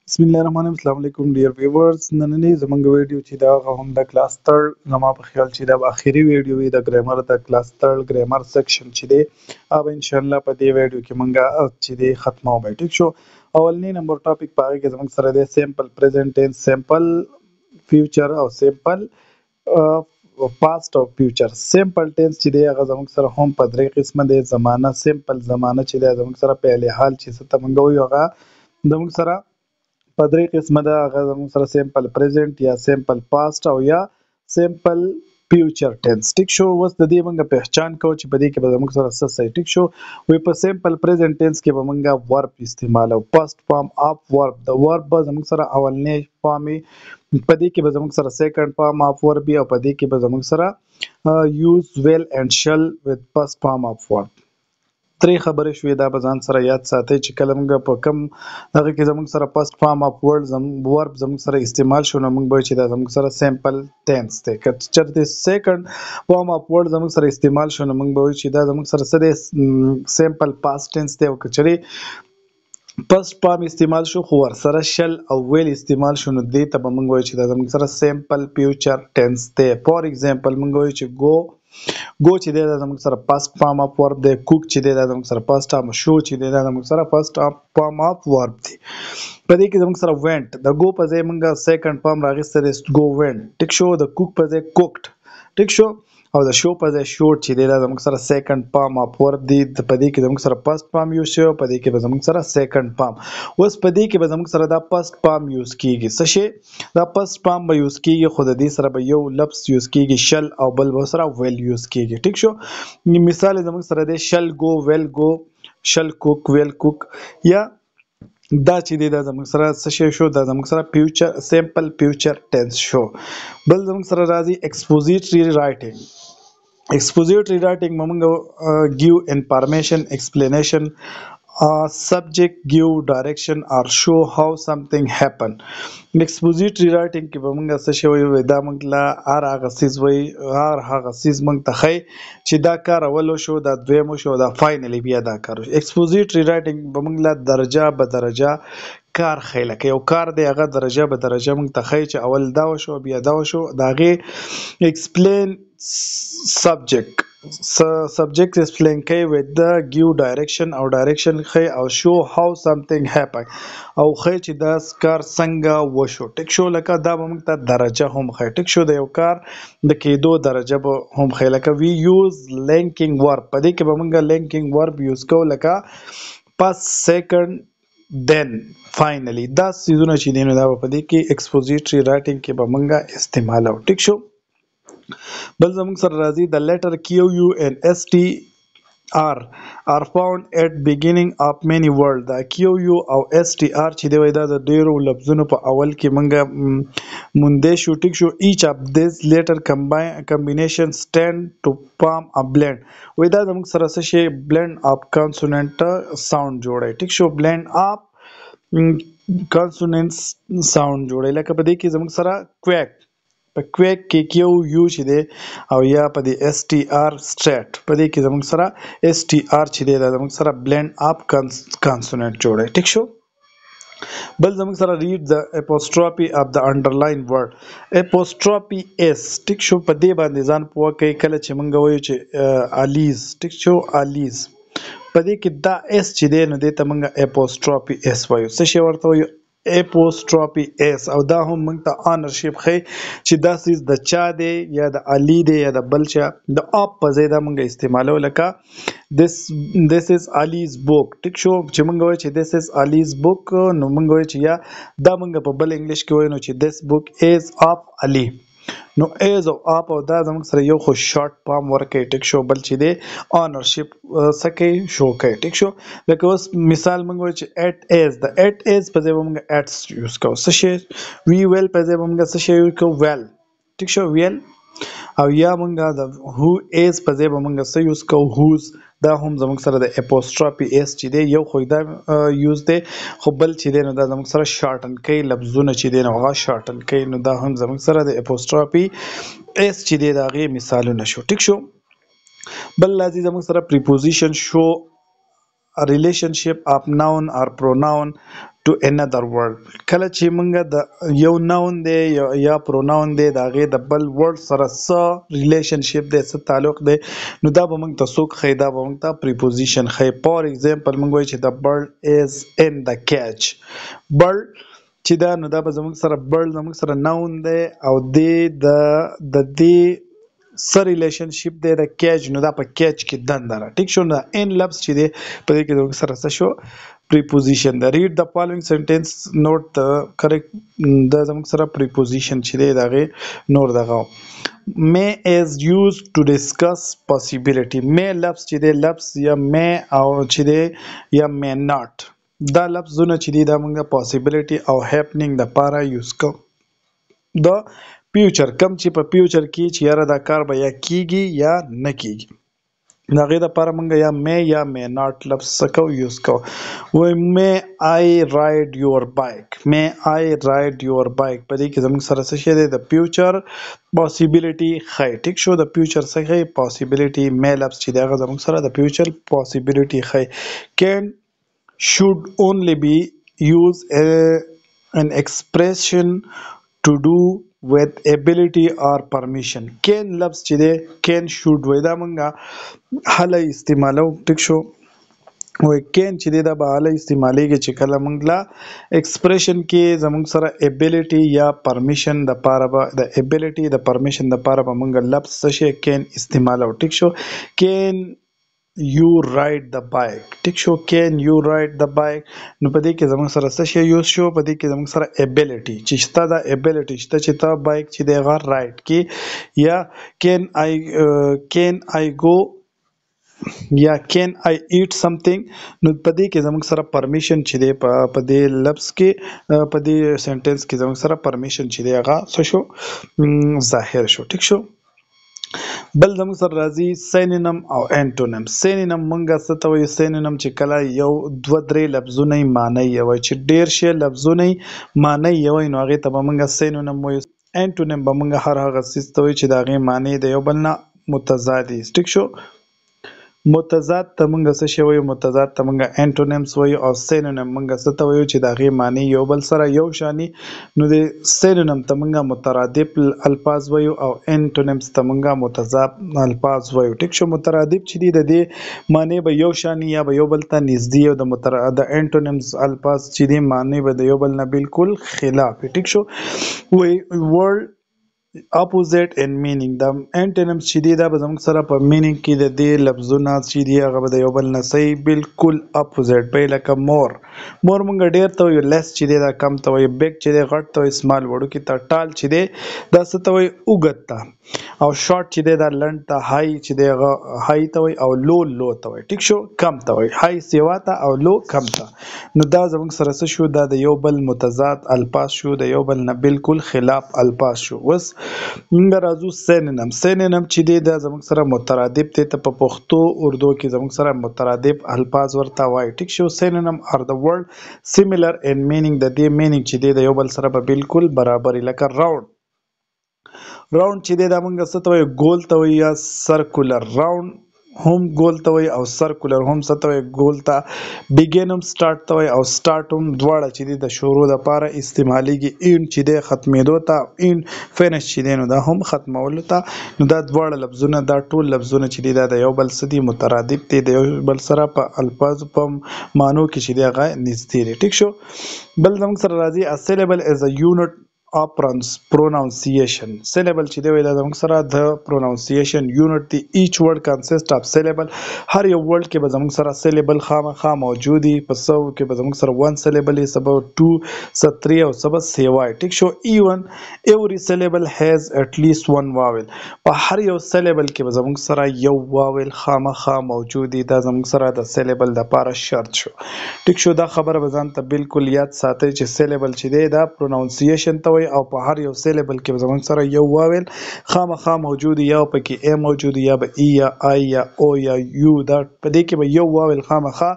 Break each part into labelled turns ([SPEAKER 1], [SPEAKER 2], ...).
[SPEAKER 1] بسم الله الرحمن الرحیم. السلام علیکم ډیر ویورز. نننی زمونږ ویډیو چې دا هغه هم د کلاس تھرډ زما په خیال چې دا به اخري ویډیو وي د ګرامر د کلاس تھرډ ګرامر سیکشن چې دی اوب ان شاء الله په دې ویډیو کې مونږه چې دی ختمو به. ټیک شو. اولنی نمبر ټاپک په هغه کې زمونږ سره دی سیمپل پریزنٹ ټینس، سیمپل فیوچر او سیمپل پاست او فیوچر. سیمپل ټینس چې دی هغه زموږ سره هم په درې قسمه دی. زمانه سیمپل زمانه چې دی زموږ سره فعل حال چې څه ته موږ وایو هغه زموږ سره په درې قسمه ده. هغه زموږ سره سیمپل پریزنٹ یا سیمپل پاست او یا سیمپل فیوچر ټینس. ټیک شو. اوس د دې موږ پہچان کوو چې په دې کې به زموږ سره څه صحیح. ټیک شو. وی په سیمپل پریزنٹ ټینس کې به موږ ورب استعمالو. فرست فارم اف ورب د ورب به زموږ سره اولنی فارم په دې کې به زموږ سره سیکنډ فارم اف ورب او په دې کې به زموږ سره یوز ویل اینڈ شل وذ فرست فارم اف ورب. درې خبرې شوې دا به ځان سره یاد ساتئ چې کله موږ په کم هغه کې زموږ سره فرست فارم اف ورب زموږ سره استعمال شو نو موږ به چې دا زموږ سره سیمپل ټینس دی. که چېرته سیکنډ فارم اف ورب زموږ سره استعمال شو نو موږ به وایو چې دا زموږ سره څه دی سیمپل پاست ټینس دی. او که چېرې فرست فارم استعمال شو خو ورسره شل او ویل استعمال شو نو دې ته به موږ وایو چې دا زموږ سره سیمپل فیوچر ټینس دی. فار ایگزامپل موږ وایو چې go چې دی دا زموږ سره فرست فارم اف ورب دی. cook چې دی دا زموږ سره فرست فارم show چې دی دا زموږ سره فرست فارم اف ورب دی. په دې کې زموږ سره went د go په ځای موږ سیکنډ فارم راغستی دی go went. ټیک شو. د cook په ځای cooked. ټیک شو. او د شو په ځای شوډ چې دی دا زموږ سره سیکنډ فارم اف ورب دی. په دې کې زموږ سره فرست فارم یوز شوی په دې کې به زموږ سره سیکنډ فارم. اوس په دې کې به زموږ سره دا فرست فارم یوز کیږي. څه شی دا فرست فارم به یوز کیږي خو د دې سره به یو لفظ یوز کیږي شل او بل به سره ویل یوز کیږي. ټیک شو. مثال زموږ سره دی شل گو ویل گو، شل کوک ویل کوک. یا دا چې دی دا زموږ سره څه شی شو دا زموږ سره فیوچر سیمپل فیوچر ټینس شو. بل زموږ سره راځي ایکسپوزیټری رائټینګ. Expository writing momongo give information, explanation, subject give direction or show how something happen. Expository writing کې به موږ څه شی وایو دا موږ لا هر هغه څیز وایي هر هغه څیز موږ ته ښیي چې دا کار اولو شو دا دویمو شو دا فاینلی بیا دا کار وشو. Expository writing به موږ لا درجه به درجه کار ښیي. لکه یو کار دی هغه درجه به درجه موږ ته ښیي چې اول دا وشو بیا دا وشو. د هغې explain subject explain کوي with the give direction او direction ښیي او show how something happen او ښیي چې دا کار څنګه وشو. ټیک شو. لکه دا به موږ ته درجه هم ښیي. ټیک شو. د یو کار د کېدو درجه به هم ښیي. لکه we use linking verb په دې کې به موږ linking verb یوز کوو لکه first second then finally. دا څیزونه چې دي نو دا به په دې کې expository writing کې به موږ استعمالوو. ټیک شو. بل زموږ سره راځي د لیټر کیو یو ان اس ټي آر are found at beginning of many words. دا کیو یو او اس ټي آر چې دی دا د ډیرو لفظونو په اول کې منګه مونږ شو. ټیک شو. each of these letter combination stand to form a blend. وای دا زموږ سره څه شی blend of consonant sound جوړي. ټیک شو. blend of consonants sound جوړي. لکه په دې کې زموږ سره quack په کویک کې کیو یو چې دی او یا په دې اس ټي آر سټریټ په دې کې زموږ سره اس ټي آر چې دی دا زموږ سره بلند اپ کانسوننت جوړي. ټیک شو. بل زموږ سره ریډ د اپوسټروفي اف د انډرلاین ورډ اپوسټروفي اس. ټیک شو. په دې باندې ځان پوه کوي کله چې موږ وایو چې الیز. ټیک شو. الیز په دې کې دا اس چې دی نو دې ته موږ اپوسټروفي اس وایو. څه شی ورته وایو اپوسټروفي اس. او دا هم موږ ته آنرشپ ښیي چې دا څیز د چا دی یا د علي دی یا د بل چا د اپ په ځای دا موږ استعمالو. لکه this is Ali's book. ټیک شو. چې موږ وایو چې this is Ali's book نو موږ وایو چې یا دا موږ په بل انګلیش کې وایو نو چې this book is of Ali. نو ایز او اپ او دا زموږ سره یو خو شارټ فارم ورکوي. ټیک شو. بل چې دی آنرشپ څه کوي شو کوي. ټیک شو. لکه اوس مثال موږ وایو چې ایټ ایز د ایټ ایز په ځای به موږ ایټس یوز کوو. څه شی وی ویل په ځای به موږ څه شی یوز کوو ویل. ټیک شو. ویل. او یا موږ د هو ایز په ځای به موږ څه یوز کوو هوز. دا هم زموږ سره د اپوسټروفي اس چې دی یو خو دا یوز دی خو بل چې دی نو دا زموږ سره شارټن کوي لفظونه چې دی نو هغه شارټن کوي. نو دا هم زموږ سره د اپوسټروفي اس چې دی د هغې مثالونه شو. ټیک شو. بل راځي زموږ سره پریپوزیشن شو relationship of noun or pronoun to another word. کله چې موږ د یو ناون دی یا پروناون دی د هغې د بل ورډ سره څه ریلیشنشپ دی څه تعلق دی نو دا به موږ ته څوک ښیي دا به موږ ته پریپوزیشن ښیي. فار ایگزامپل موږ وایو چې the bird is in the cage. bird چې دا نو دا به زموږ سره bird زموږ سره ناون دی او د دې څه ریلیشنشپ دی د کیج نو دا په کیج کې دنده ده. ټیک شو. نو ان لفظ چې دی په دې کې زموږ سره څه شو preposition ده. read the following sentence note the correct دا زموږ سره preposition چې دی د هغې نور دغه may is used to discuss possibility. may لفظ چې دی لفظ یا may او چې دی یا may not دا لفظونه چې دي دا موږ possibility او happening دپاره یوز کوو. د فیوچر کم چې په فیوچر کې چې یاره دا کار به یا کیږي یا نه کیږي د هغې دپاره موږ یا may یا may not لفظ څه کوو یوز کوو. وایي may I ride your bike. may I ride your bike په دې کې زموږ سره څه شی دی د فیوچر possibility ښیي. ټیک شو. د فیوچر څه ښیي possibility. may لفظ چې دی هغه زموږ سره د فیوچر possibility ښیي. can should only be used an expression to do with ability or permission. can لفظ چې دی can should وایي دا موږ هله استعمالو. ټیک شو. وایي can چې دی دا به هله استعمالیږي چې کله موږ لا ایکسپریشن کې زموږ سره ability یا permission دپاره به د ability د permission دپاره به موږ لفظ څه شی can استعمالو. ټیک شو. can you ride the bike. ټیک شو. can you ride the bike نو په دې کې زموږ سره څه شی یوز شو په دې کې زموږ سره ability چې شته دا ability شته چې ته بایک چې دی هغه راید کې یا can I go یا can I eat something نو په دې کې زموږ سره permission چې دی په دې لفظ کې په دې سنټنس کې زموږ سره permission چې دی هغه څه شو ظاهر شو. ټیک شو. بل زموږ سره راځي سینونیم او انټونیم. سینونیم موږ څه ته وایو سینونیم چې کله یو دوه درې لفظونه یې معنی یې وایي چې ډېر شی لفظونه یې معنی یې وایي نو هغې ته به موږ سینونیم وایو. انټونیم به موږ هر هغه څیز ته وایو چې د هغې معنی د یو بل نه متضاد وي. ټیک شو. متضاد ته موږ څه شی وایو متضاد ته موږ انټونیمز وایو او سینونیم موږ څه ته وایو چې د هغې معنی یو بل سره یو شاني نو د سینونیم ته موږ مترادف الفاظ وایو او انټونیمز ته موږ متضاد الفاظ وایو. ټیک شو. مترادف چې دي د دې معنی به یو شاني یا به یو بل ته نږدې او د انټونیمز الفاظ چې دي معنی به د یو بل نه بالکل خلاف. ټیک شو. وایي ورډ opposite in meaning. د انټونیمز چې دی دا به زموږ سره په مینینګ کې د دې لفظونه چې دي هغه به د یو بل نه صحیح بالکل اپوزیټ په لکه مور موږ ډېر ته وایو لیس چې دی دا کم ته وایو بیګ چې دی غټ ته وایو سمال وړوکي ته ټال چې دی دا څه ته وایي اوږد ته او شارټ چې دی دا لنډ ته های چې دی هغه های ته وایي او لو ته وایي. ټیک شو. کم ته وایي های سیوا ته او لو کم ته نو دا زموږ سره څه شو دا د یو بل متضاد الفاظ شو د یو بل نه بالکل خلاف الفاظ شو. اوس موږ راځو سینونیم. سینونیم چې دی دا زموږ سره مترادف دی ته په پښتو اردو کې زموږ سره مترادف الفاظ ورته وایي. ټیک شو. سینونیم ار د ورډ سیملر ان مینینګ د دې مینینګ چې دی د یو بل سره به بالکل برابر لکه راوند. راوند چې دی دا موږ څه ته وایو ګول ته وایو یا سرکولر. راوند هم ګول ته وایي او سرکولر هم څه ته وایي ګول ته. بیګین هم سټارټ ته وایي او سټارټ هم دواړه چې دي د شروع دپاره استعمالیږي. اینډ چې دی ختمېدو ته اینډ فینش چې دی نو دا هم ختمولو ته نو دا دواړه لفظونه دا ټول لفظونه چې دي دا د یو بل څه دي مترادف دي د یو بل سره په الفاظو په معنو کې چې دی هغه نږدې دي. ټیک شو. بل زموږ سره راځي a syllable is a unit of pronunciation. syllable چې دی وایي دا زموږ سره د pronunciation unit دی. each word consists of syllable. هر یو ورډ کې به زموږ سره syllable خامخا موجود وي. په څو کې به زموږ سره one syllable وي څه به two څه three او څه به څه وایي. ټیک شو. even every syllable has at least one vowel. په هر یو syllable کې به زموږ سره یو vowel خامخا موجود وي. دا زموږ سره د syllable دپاره شرط شو. ټیک شو. دا خبره به ځان ته بالکل یاد ساتئ چې syllable چې دی دا pronunciation ته وایي او په هر یو سیلیبل کې به زموږ سره یو واول خامخا موجود یا پکې ای موجود یا به ای یا آی یا او یا یو دا په دې کې به یو واول خامخا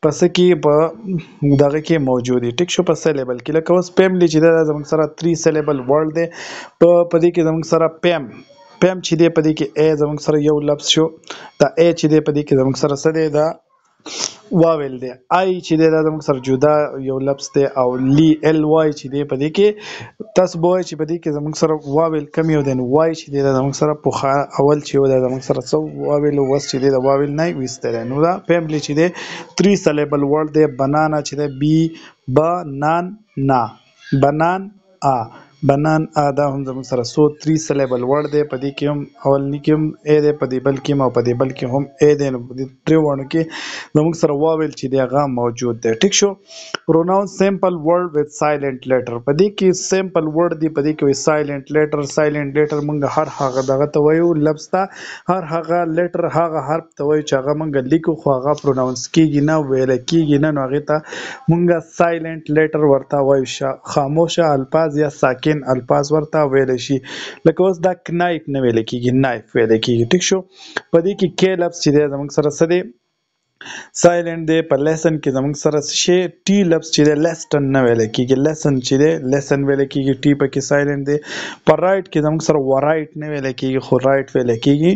[SPEAKER 1] پس کې په دغه کې موجود دي. ټیک شو. په سیلیبل کې لکه اوس فیملی چې دا زموږ سره 3 سیلیبل ورډ دی په دې کې زموږ سره پیم چې دی په دې کې ای زموږ سره یو لفظ شو. دا ای چې دی په دې کې زموږ سره څه دی دا واویل دی آی چې دی دا زموږ سره جدا یو لفظ دی او لی ال وای چې دی په دې کې تاسو به وایئ چې په دې کې زموږ سره واویل کم یو دی نو وای چې دی دا زموږ سره پخوا اول چې یو دی زموږ سره څه واویل اوس چې دی د واویل نه ویستی دی نو دا فیملی چې دی 3 سلیبل ورډ دی بنانا چې دی بی بنان نا بنان ا بنان ا دا هم زموږ سره سو 3 سلیبل ورډ دی په دې کې هم اولني کې هم ا دی په دې بل کې هم او په دې بل کې هم ا دی نو په دې درې وړو کې زموږ سره واویل چې دی هغه موجود دی ټیک شو پروناؤنس سمپل ورډ وذ سایلنٹ لیټر په دې کې سمپل ورډ دی په دې کې سایلنٹ لیټر موږ هر هغه دغه ته وایو لفظ ته هر هغه لیټر هغه حرف ته وایو چې هغه موږ لیکو خو هغه پروناؤنس کیږي نه ویل کیږي نه نو هغه ته موږ سایلنٹ لیټر ورته وایو خاموشه الفاظ یا ساکن الفاظ ورته ویل شي لکه اوس دا کنایف نه ویل کیږي نایف ویل کیږي ټیک شو په دې کې کې لفظ چې دی زموږ سره څه دی سایلنٹ دی په لیسن کې زموږ سره شی ټی لفظ چې دی لیسن نه ویل کیږي لیسن چې دی لیسن ویل کیږي ټی پکې سایلنٹ دی په رائټ کې زموږ سره ورایټ نه ویل کیږي خو رائټ ویل کیږي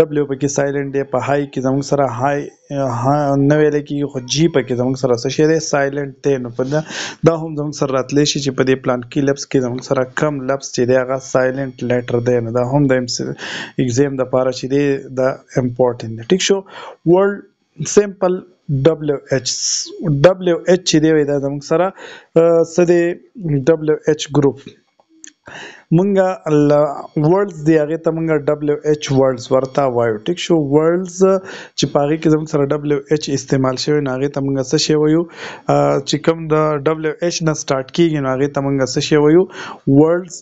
[SPEAKER 1] ډبلیو پکې سایلنٹ دی په هاي کې زموږ سره هاي نه ویل کیږي خو جی پکې زموږ سره څه شی دی سایلنٹ دی نو په دا هم زموږ سره راتلی شي چې په دې پلان کې لفظ کې زموږ سره کم لفظ چې دی هغه سایلنٹ لیټر دی نو دا هم د ایگزام دپاره چې دی دا امپورټنټ دی ټیک شو ورلډ سمپل ډبلیو ایچ چې دی دا زموږ سره څه دی ډبلیو ایچ ګروپ مونږه ورډز دی هغه ته مونږه ډبلیو ایچ ورډز ورته وایو ټیک شو ورډز چې په هغې کې زموږ سره ډبلیو ایچ استعمال شوی نو هغې ته مونږ څه شی وایو چې کوم د ډبلیو ایچ نه سټارټ کیږي نو هغې ته مونږ څه شی وایو ورډز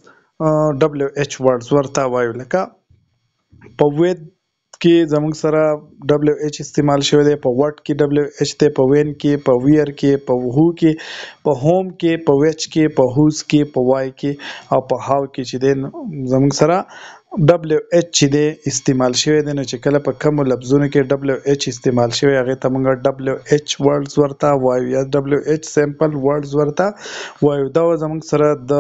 [SPEAKER 1] ډبلیو ایچ ورډز ورته وایو لکه په وید کې زموږ سره ډبلیو ایچ استعمال شوی دی په وټ کې ډبلیو ایچ دی په وین کې په ویر کې په وهو کې په هوم کې په ویچ کې په هوز کې په وای کې او په هاو کې چې دی زموږ سره ډبلیو ایچ چې دی استعمال شوی دی نو چې کله په کومو لفظونو کې ډبلیو ایچ استعمال شوی هغې ته موږ ډبلیو ایچ ورډز ورته وایو یا ډبلیو ایچ سمپل ورډز ورته وایو دا زموږ سره د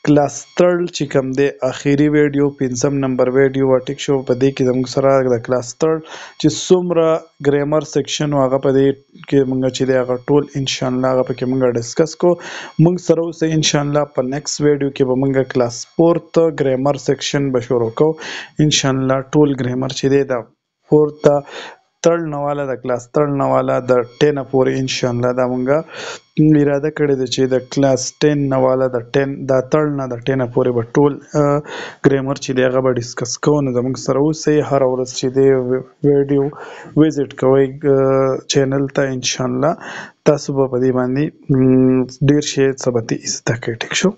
[SPEAKER 1] کلاس تھرډ چې کوم دی اخیری ویډیو 5 نمبر ویډیو ټیک شو په دې کې زموږ سره د کلاس تھرډ چې څومره ګرامر سیکشن هغه په دې کې موږ چې دی هغه ټول انشاءالله هغه پکې موږ ډسکس کو موږ سره اوس انشاءالله په نیکسټ ویډیو کې به موږ کلاس 4 ګرامر سیکشن به شروع کو انشاءالله ټول ګرامر چې دی دا 4 تھرډ نه والا د کلاس تھرډ نه والا د 10 پورې انشاءالله دا مونږه اراده کړې ده چې د کلاس 10 نه والا د 10 د تھرډ نه د 10 پورې به ټول ګرامر چې دی هغه به ډسکس کوو نو زموږ سره اوسئ هر ورځ چې دی ویډیو وزټ کوئ چینل ته انشاءالله تاسو به په دې باندې ډیر شی څه به زده کړئ ټیک شو